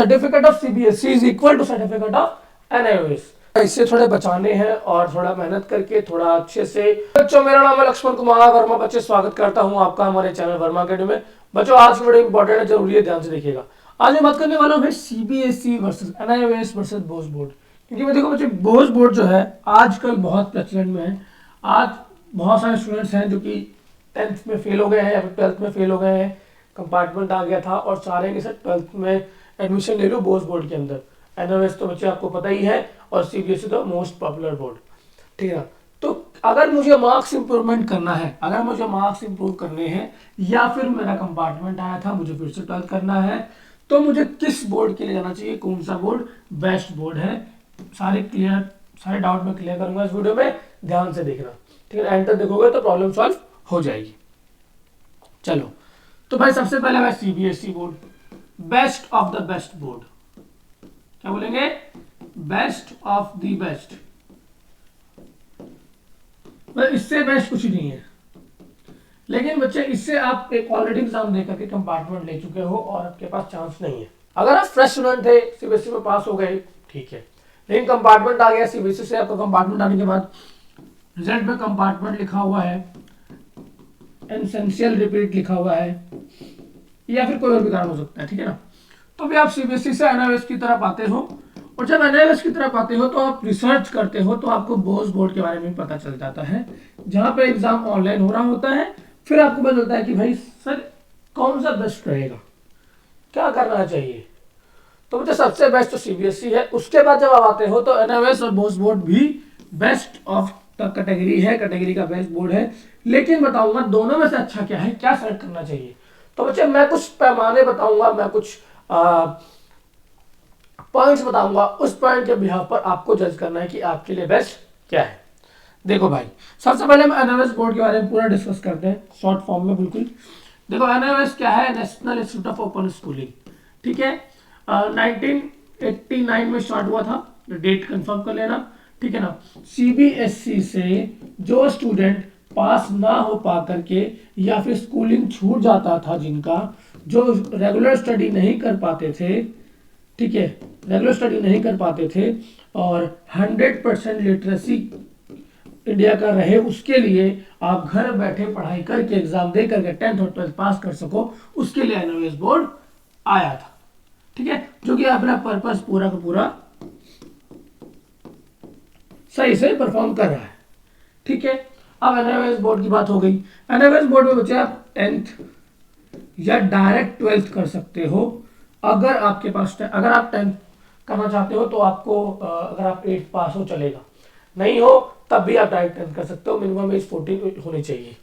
Certificate of CBSE is equal to certificate of NIOS. इससे थोड़े बचाने हैं और थोड़ा मेहनत करके थोड़ा अच्छे से। बच्चों मेरा नाम है लक्ष्मण कुमार वर्मा। बच्चे स्वागत करता हूं आपका हमारे चैनल वर्मा अकेडमी में। बच्चों आज की वीडियो इंपॉर्टेंट है, जरूरी है, ध्यान से देखिएगा। आज मैं बात करने वाला हूं CBSE versus NIOS versus Bose board. क्योंकि देखो बच्चे, बोस बोर्ड जो है आजकल बहुत प्रचलन में है। आज बहुत सारे स्टूडेंट्स हैं जो कि 10th में फेल हो गए हैं या फिर 12th में फेल हो गए हैं। कंपार्टमेंट आ गया था और सारे के साथ 12th में एडमिशन ले लो बोस बोर्ड के अंदर। एनओएस तो बच्चे आपको पता ही है और सीबीएसई तो मोस्ट पॉपुलर बोर्ड, ठीक है ना। तो अगर मुझे मार्क्स इंप्रूवमेंट करना है, अगर मुझे मार्क्स इंप्रूव करने हैं या फिर मेरा कंपार्टमेंट आया था मुझे फिर से 12th करना है, तो मुझे किस बोर्ड के लिए जाना चाहिए, कौन सा बोर्ड बेस्ट बोर्ड है। सारे डाउट में क्लियर करूंगा इस वीडियो में, ध्यान से देखना, ठीक है। एंटर देखोगे तो प्रॉब्लम सॉल्व हो जाएगी। चलो तो भाई सबसे पहले मैं CBSE board, best of the best board, क्या बोलेंगे, बेस्ट ऑफ द बेस्ट। इससे बेस्ट कुछ नहीं है। लेकिन बच्चे इससे आप एक ऑलरेडी एग्जाम देकर के कंपार्टमेंट ले चुके हो और आपके पास चांस नहीं है। अगर आप फ्रेश स्टूडेंट थे, सीबीएसई में पास हो गए, ठीक है, लेकिन कंपार्टमेंट आ गया सीबीएसई से, आपका कंपार्टमेंट आने के बाद रिजल्ट में कंपार्टमेंट लिखा हुआ है, एसेंशियल रिपीट लिखा हुआ है, या फिर कोई और भी कारण हो सकता है, ठीक है ना। तो भी आप सीबीएसई से एनआईओएस की तरफ आते हो और जब एनआईओएस की तरफ आते हो तो आप रिसर्च करते हो तो आपको बोस बोर्ड के बारे में पता चल जाता है, जहां पे एग्जाम ऑनलाइन हो रहा होता है। फिर आपको पता चलता है कि भाई सर कौन सा बेस्ट रहेगा, क्या करना चाहिए। तो मुझे सबसे बेस्ट तो सीबीएसई है। उसके बाद जब आप आते हो तो एनआईओएस और बोस बोर्ड भी बेस्ट ऑफ द कैटेगरी है, कैटेगरी का बेस्ट बोर्ड है। लेकिन बताऊंगा दोनों में से अच्छा क्या है, क्या सेलेक्ट करना चाहिए। तो बच्चे मैं कुछ पैमाने बताऊंगा, मैं कुछ पॉइंट्स बताऊंगा, उस पॉइंट के बिहाफ पर आपको जज करना है कि आपके लिए बेस्ट क्या है। देखो भाई सबसे पहले हम एनआईओएस बोर्ड के बारे में पूरा डिस्कस करते हैं शॉर्ट फॉर्म में बिल्कुल। देखो एनआईओएस क्या है, national institute of open schooling, ठीक है। 1989 में स्टार्ट हुआ था, डेट कंफर्म कर लेना, ठीक है ना। सीबीएसई से जो स्टूडेंट पास ना हो पा करके या फिर स्कूलिंग छूट जाता था, जिनका जो रेगुलर स्टडी नहीं कर पाते थे, ठीक है, रेगुलर स्टडी नहीं कर पाते थे और 100% लिटरेसी इंडिया का रहे, उसके लिए आप घर बैठे पढ़ाई करके एग्जाम दे करके 10th और 12th पास कर सको, उसके लिए एनआईओएस बोर्ड आया था, ठीक है, जो कि अपना पर्पस पूरा का पूरा सही से परफॉर्म कर रहा है, ठीक है। अब एनआईओएस बोर्ड की बात हो गई। एनआईओएस बोर्ड में बच्चे आप 10th या डायरेक्ट 12th कर सकते हो। अगर आपके पास अगर आप 10th करना चाहते हो तो आपको अगर आप 8th पास हो चलेगा, नहीं हो तब भी आप डायरेक्ट 10th कर सकते हो। मिनिमम एज 14 होनी चाहिए।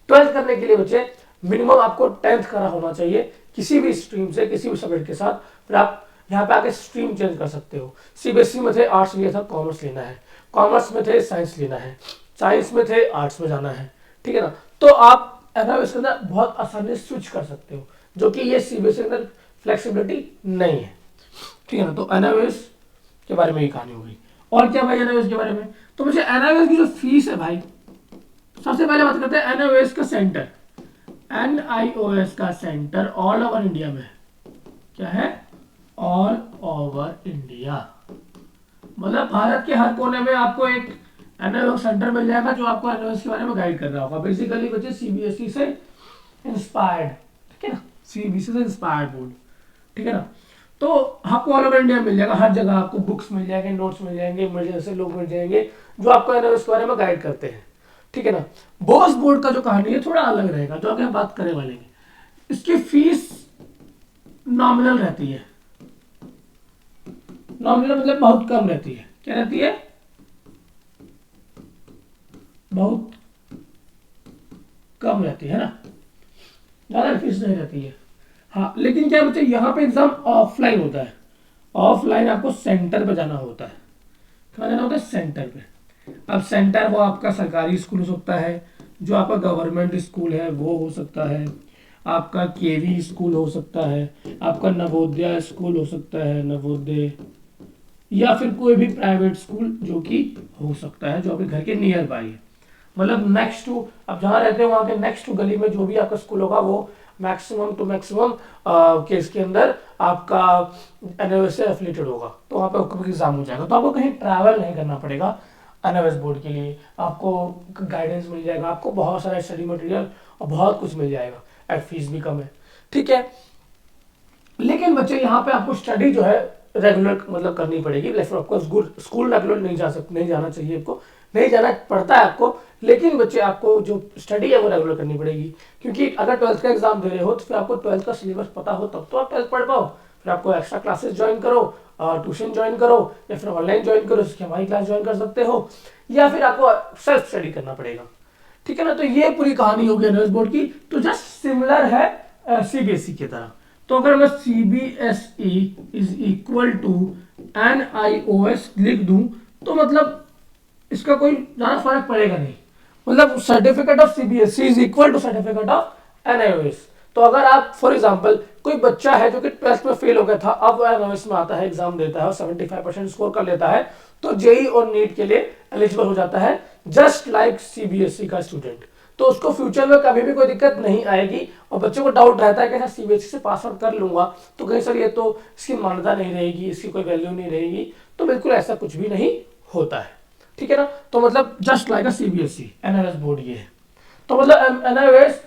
12th करने के लिए बच्चे मिनिमम आपको 10th करा होना चाहिए किसी भी स्ट्रीम से, किसी भी सब्जेक्ट के साथ। फिर आप यहाँ पे आके स्ट्रीम चेंज कर सकते हो। सीबीएसई में थे आर्ट्स लिया था, कॉमर्स लेना है, कॉमर्स में थे साइंस लेना है, साइंस में थे आर्ट्स में जाना है, ठीक है ना। तो आप एनआईओएस के अंदर बहुत आसानी से स्विच कर सकते हो, जो कि ये सीबीएसई के अंदर फ्लेक्सिबिलिटी नहीं है, ठीक है ना। तो एनआईओएस के बारे में ही कहानी हो गई। और क्या भाई एनआईओएस के बारे में, तो मुझे एनआईओएस की जो फीस है भाई, सबसे पहले बात करते हैं एनआईओएस का सेंटर। एनआईओएस का सेंटर ऑल ओवर इंडिया में क्या है, ऑल ओवर इंडिया, मतलब भारत के हर कोने में आपको एक एनआईओएस सेंटर मिल जाएगा जो आपको एनआईओएस के बारे में गाइड कर रहा होगा। बेसिकली बच्चे सीबीएसई से इंस्पायर्ड, ठीक है ना, सीबीएसई से इंस्पायर्ड बोर्ड, ठीक है ना। तो आपको ऑल ओवर इंडिया मिल जाएगा, हर जगह आपको बुक्स मिल जाएंगे, नोट्स मिल जाएंगे, इमरजेंसी लोग मिल जाएंगे जो आपको एनआईओएस के बारे में गाइड करते हैं, ठीक है ना। बोस बोर्ड का जो कहानी है थोड़ा अलग रहेगा, जो आगे हम बात करने वाले हैं। इसकी फीस नॉमिनल रहती है, नॉमिनल मतलब बहुत कम रहती है। क्या रहती है, बहुत कम रहती है ना, ज्यादा फीस नहीं रहती है। हाँ लेकिन क्या बच्चे यहाँ पे एग्जाम ऑफलाइन होता है, ऑफलाइन आपको सेंटर पे जाना होता है। कहाँ जाना होता है, सेंटर पे। अब सेंटर वो आपका सरकारी स्कूल हो सकता है, जो आपका गवर्नमेंट स्कूल है वो हो सकता है, आपका केवी स्कूल हो सकता है, आपका नवोदय स्कूल हो सकता है, नवोदय, या फिर कोई भी प्राइवेट स्कूल जो कि हो सकता है जो आपके घर के नियर बाई है। मतलब नेक्स्ट टू, आप जहाँ रहते हो वहाँ के नेक्स्ट टू गली में जो भी आपका स्कूल होगा वो मैक्सिमम टू मैक्सिमम केस के अंदर आपका एनओएस से एफिलेटेड होगा, तो वहाँ पे आपका एग्जाम हो जाएगा। तो आपको कहीं ट्रैवल नहीं करना पड़ेगा एनओएस बोर्ड के लिए, आपको गाइडेंस मिल जाएगा, आपको बहुत सारा स्टडी मटेरियल और बहुत कुछ मिल जाएगा, एंड फीस भी कम है, ठीक है। लेकिन बच्चे यहाँ पे आपको स्टडी जो है रेगुलर मतलब करनी पड़ेगी, लाइक आपको स्कूल रेगुलर नहीं जाना चाहिए, आपको नहीं जाना पड़ता है आपको, लेकिन बच्चे आपको जो स्टडी है वो रेगुलर करनी पड़ेगी, क्योंकि अगर 12th का एग्जाम दे रहे हो तो फिर आपको 12th का सिलेबस पता हो तब तो आप 12th पढ़ पाओ, फिर आपको एक्स्ट्रा क्लासेस ज्वाइन करो, ट्यूशन ज्वाइन करो, या फिर ऑनलाइन ज्वाइन करो, इसकी हमारी क्लास ज्वाइन कर सकते हो, या फिर आपको सेल्फ स्टडी करना पड़ेगा, ठीक है ना। तो ये पूरी कहानी होगी एनओएस बोर्ड की। तो जस्ट सिमिलर है सीबीएसई की तरह। तो अगर मैं CBSE is equal to NIOS लिख दूं तो मतलब इसका कोई ज्यादा फर्क पड़ेगा नहीं, मतलब certificate of CBSE is equal to certificate of NIOS. तो अगर आप फॉर एग्जांपल कोई बच्चा है जो कि 12th में फेल हो गया था, अब एनआईओएस में आता है, एग्जाम देता है और 75% स्कोर कर लेता है, तो जेई और नीट के लिए एलिजिबल हो जाता है, जस्ट लाइक सीबीएसई का स्टूडेंट। तो उसको फ्यूचर में कभी भी कोई दिक्कत नहीं आएगी। और बच्चों को डाउट रहता है कि सर सीबीएसई से पास आउट कर लूंगा तो कहीं सर ये तो इसकी मान्यता नहीं रहेगी, इसकी कोई वैल्यू नहीं रहेगी, तो बिल्कुल ऐसा कुछ भी नहीं होता है, ठीक है ना। तो मतलब जस्ट लाइक अ सीबीएसई एनआईओएस बोर्ड ये है। तो मतलब एनआईओएस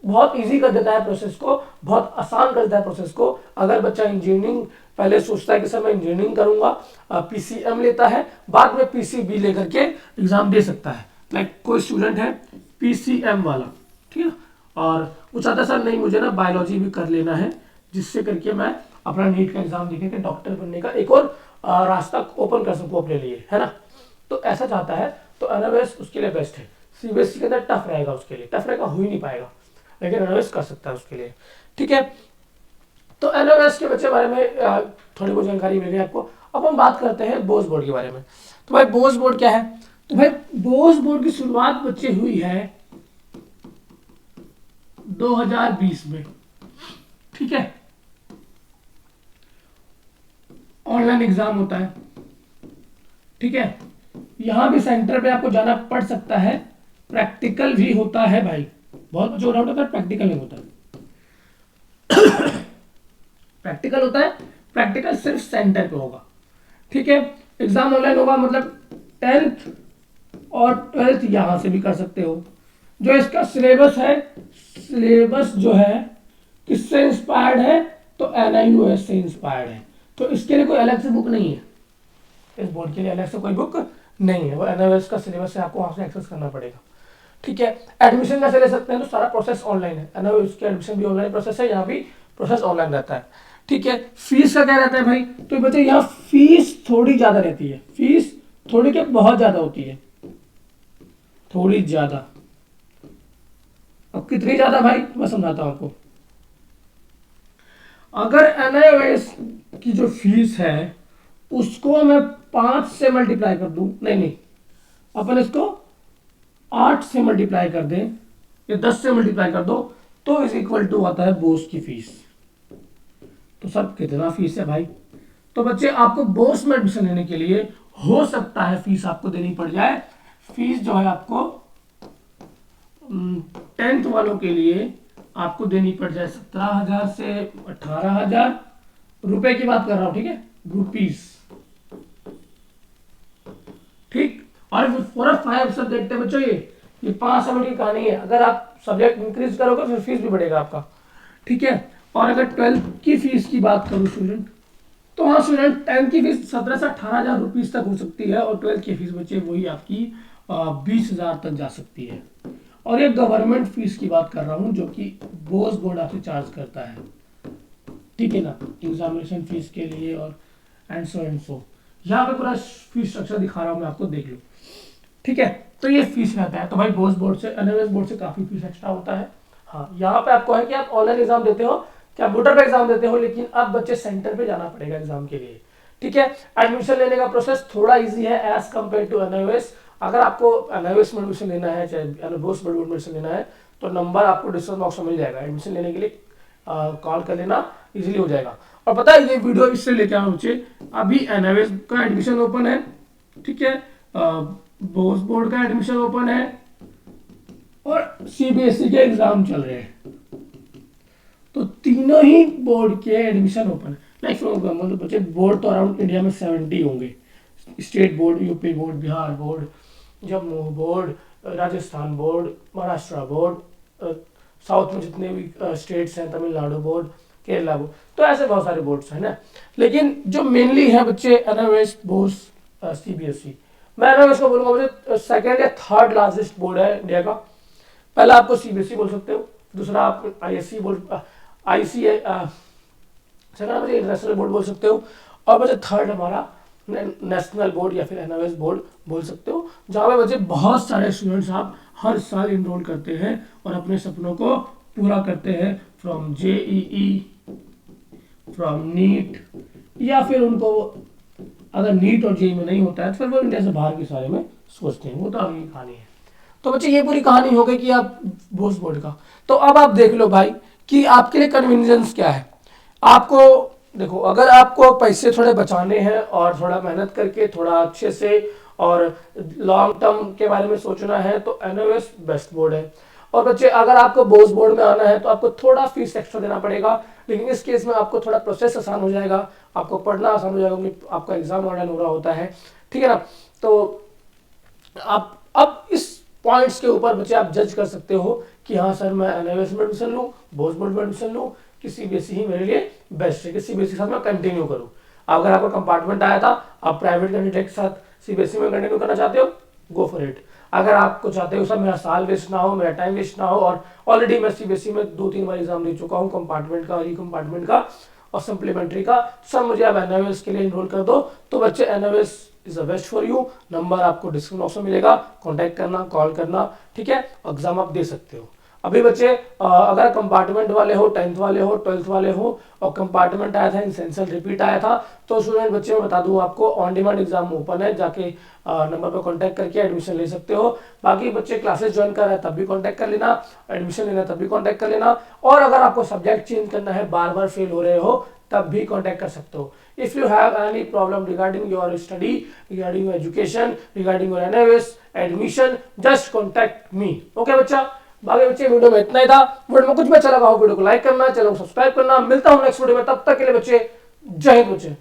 बहुत इजी कर देता है प्रोसेस को, बहुत आसान कर देता है प्रोसेस को। अगर बच्चा इंजीनियरिंग पहले सोचता है कि सर मैं इंजीनियरिंग करूंगा, पीसीएम लेता है, बाद में पीसीबी लेकर के एग्जाम दे सकता है। लाइक कोई स्टूडेंट है पीसीएम वाला, ठीक है, और वो चाहता है सर नहीं मुझे ना बायोलॉजी भी कर लेना है, जिससे करके मैं अपना नीट का एग्जाम देके के डॉक्टर बनने का एक और रास्ता ओपन कर सकूँ अपने लिए, है ना। तो ऐसा चाहता है तो एनआईओएस उसके लिए बेस्ट है। सीबीएसई के अंदर टफ रहेगा, उसके लिए टफ रहेगा, हो ही नहीं पाएगा, लेकिन एनआईओएस कर सकता है उसके लिए, ठीक है। तो एनआईओएस के बच्चे बारे में थोड़ी बहुत जानकारी मिल गई आपको। अब हम बात करते हैं बोस बोर्ड के बारे में। तो भाई बोस बोर्ड क्या है? तो भाई बोस बोर्ड की शुरुआत बच्चे हुई है 2020 में, ठीक है। ऑनलाइन एग्जाम होता है, ठीक है। यहां भी सेंटर पे आपको जाना पड़ सकता है, प्रैक्टिकल भी होता है भाई, बहुत बच्चों को डाउट होता है प्रैक्टिकल नहीं होता है। प्रैक्टिकल होता है, प्रैक्टिकल सिर्फ सेंटर पे होगा, ठीक है। एग्जाम ऑनलाइन होगा, मतलब 10th और 12th यहां से भी कर सकते हो। जो इसका सिलेबस है, सिलेबस जो है किससे इंस्पायर्ड है? तो एनआईओएस से इंस्पायर्ड है। तो इसके लिए कोई अलग से बुक नहीं है, इस बोर्ड के लिए अलग से कोई बुक नहीं है, वो एनआईओएस का सिलेबस है, आपको वहां से एक्सेस करना पड़ेगा, ठीक है। एडमिशन कैसे ले सकते हैं? तो सारा प्रोसेस ऑनलाइन है, एनआईओएस की एडमिशन भी ऑनलाइन प्रोसेस है, यहाँ भी प्रोसेस ऑनलाइन रहता है, ठीक है। फीस का क्या रहता है भाई? तो बच्चे यहाँ फीस थोड़ी ज्यादा रहती है, फीस थोड़ी क्या बहुत ज्यादा होती है, थोड़ी ज्यादा। अब कितनी ज्यादा भाई मैं समझाता हूं आपको। अगर एनआईओएस की जो फीस है उसको मैं 5 से मल्टीप्लाई कर दूं, नहीं अपन इसको 8 से मल्टीप्लाई कर दें या 10 से मल्टीप्लाई कर दो, तो इज इक्वल टू आता है बोस की फीस। तो सर कितना फीस है भाई? तो बच्चे आपको बोस में एडमिशन लेने के लिए हो सकता है फीस आपको देनी पड़ जाए, फीस जो है आपको 10th वालों के लिए आपको देनी पड़ जाए 17,000 से 18,000 रुपए की बात कर रहा हूं, ठीक है, रुपीस, ठीक। और पूरा 5 सब्जेक्ट है बच्चों, ये 5 सब्जेक्ट की कहानी है। अगर आप सब्जेक्ट इंक्रीज करोगे फिर फीस भी बढ़ेगा आपका, ठीक है। और अगर 12th की फीस की बात करूं स्टूडेंट, तो हाँ स्टूडेंट 10th की फीस 17 से 18,000 रुपीज तक हो सकती है, और 12th की फीस बच्चे वही आपकी 20,000 तक जा सकती है। और ये गवर्नमेंट फीस की बात कर रहा हूं जो कि बोस बोर्ड आपसे चार्ज करता है, ठीक है ना, एग्जामिनेशन फीस के लिए और एंड सो यहाँ पे पूरा फीस स्ट्रक्चर दिखा रहा हूं मैं आपको, देख लो, ठीक है। तो ये फीस रहता है। तो भाई बोस बोर्ड से एनआईओएस बोर्ड से काफी फीस एक्स्ट्रा होता है। हाँ यहाँ पे आपको है कि आप ऑनलाइन एग्जाम देते हो, क्या मोटर पे एग्जाम देते हो, लेकिन अब बच्चे सेंटर पे जाना पड़ेगा एग्जाम के लिए, ठीक है। एडमिशन लेने का प्रोसेस थोड़ा इजी है एज कम्पेयर टू एनआईओएस। अगर आपको एनआईओएस में एडमिशन लेना है, चाहे बोस बोर्ड में एडमिशन लेना है, तो नंबर आपको डिस्क्रिप्शन बॉक्स में मिल जाएगा, एडमिशन लेने के लिए कॉल कर लेना, इजीली हो जाएगा। और पता है ये वीडियो इससे लेके आया बच्चे, अभी एनआईओएस का एडमिशन ओपन है, ठीक है, बोस बोर्ड का एडमिशन ओपन है, और सीबीएसई के एग्जाम चल रहे हैं, तो तीनों ही बोर्ड के एडमिशन ओपन है। लाइक मतलब बच्चे बोर्ड तो अराउंड इंडिया में 70 होंगे, state board, UP board, Bihar board, Jammu board, Rajasthan board, Maharashtra board, south में जितने भी स्टेट्स हैं, तमिलनाडु बोर्ड, केरला बोर्ड, तो ऐसे बहुत सारे बोर्ड्स हैं ना। लेकिन जो मेनली है बच्चे एनएमएस, बोस, सीबीएसई, मैं एनएमएस को बोलूँगा मुझे सेकेंड या थर्ड लार्जेस्ट बोर्ड है इंडिया का। पहला आपको सीबीएसई बोल सकते हो, दूसरा आप आईएससी बोल, आईसीए, सेकंड आप इंटरनेशनल बोर्ड बोल सकते हो, और बच्चे थर्ड हमारा नेशनल बोर्ड या फिर एनएमएस बोर्ड बोल सकते हो, जहाँ पे बच्चे बहुत सारे स्टूडेंट्स आप हर साल इनरोल करते हैं और अपने सपनों को पूरा करते हैं, फ्रॉम जेईई, फ्रॉम नीट, या फिर उनको अगर नीट और जेई में नहीं होता है तो फिर वो इंडिया से बाहर के सारे में सोचते हैं, वो तो अगली कहानी है। तो बच्चे ये पूरी कहानी हो गई कि आप बोस बोर्ड का। तो अब आप देख लो भाई कि आपके लिए कन्वीनियंस क्या है। आपको देखो, अगर आपको पैसे थोड़े बचाने हैं और थोड़ा मेहनत करके थोड़ा अच्छे से और लॉन्ग टर्म के बारे में सोचना है तो एनओएस बेस्ट बोर्ड है। और बच्चे अगर आपको बोस बोर्ड में आना है तो आपको थोड़ा फीस एक्स्ट्रा देना पड़ेगा, लेकिन इस केस में आपको थोड़ा प्रोसेस आसान हो जाएगा, आपको पढ़ना आसान हो जाएगा क्योंकि आपका एग्जाम ऑनलाइन हो रहा होता है, ठीक है ना। तो आप अब इस पॉइंट्स के ऊपर बच्चे आप जज कर सकते हो कि हाँ सर मैं एनआईएस में एडमिशन लूँ, बोस बोर्ड में एडमिशन लूँ, कि सीबीएसई ही मेरे लिए बेस्ट है, कि सीबीएसई के साथ मैं कंटिन्यू करूँ। अगर आपका कंपार्टमेंट आया था, आप प्राइवेट कैंडिडेट के साथ सीबीएसई में कंटिन्यू करना चाहते हो, गो फॉर इट। अगर आपको चाहते हो सर मेरा साल वेस्ट ना हो, मेरा टाइम वेस्ट ना हो, और ऑलरेडी मैं सीबीएसई में 2-3 बार एग्जाम दे चुका हूँ, कंपार्टमेंट का, री कंपार्टमेंट का और सप्लीमेंट्री का, सर मुझे आप एनआईएस के लिए इनरोल कर दो, तो बच्चे NIS is the best for you. Number आपको डिस्क्रिप्शन बॉक्स में मिलेगा, कॉन्टैक्ट करना, कॉल करना, ठीक है, एग्जाम आप दे सकते हो। अभी बच्चे अगर कंपार्टमेंट वाले हो, 10th वाले हो, 12th वाले हो, और कंपार्टमेंट आया था, इंसेंशियल रिपीट आया था, तो स्टूडेंट बच्चे मैं बता दूं आपको ऑन डिमांड एग्जाम ओपन है, जाके नंबर पर कांटेक्ट करके एडमिशन ले सकते हो। बाकी बच्चे क्लासेस ज्वाइन कर रहे हैं तब भी कांटेक्ट कर लेना, एडमिशन लेना तब भी कांटेक्ट कर लेना, और अगर आपको सब्जेक्ट चेंज करना है, बार बार फेल हो रहे हो, तब भी कांटेक्ट कर सकते हो। If you have any problem regarding your study, regarding your education, regarding your NIS admission, just contact me. Okay बच्चा, बाकी बच्चे वीडियो में इतना ही था। वीडियो में कुछ भी अच्छा लगा हो वीडियो को लाइक करना, चैनल को सब्सक्राइब करना। मिलता हूं नेक्स्ट वीडियो में, तब तक के लिए बच्चे जय हिंद बच्चे।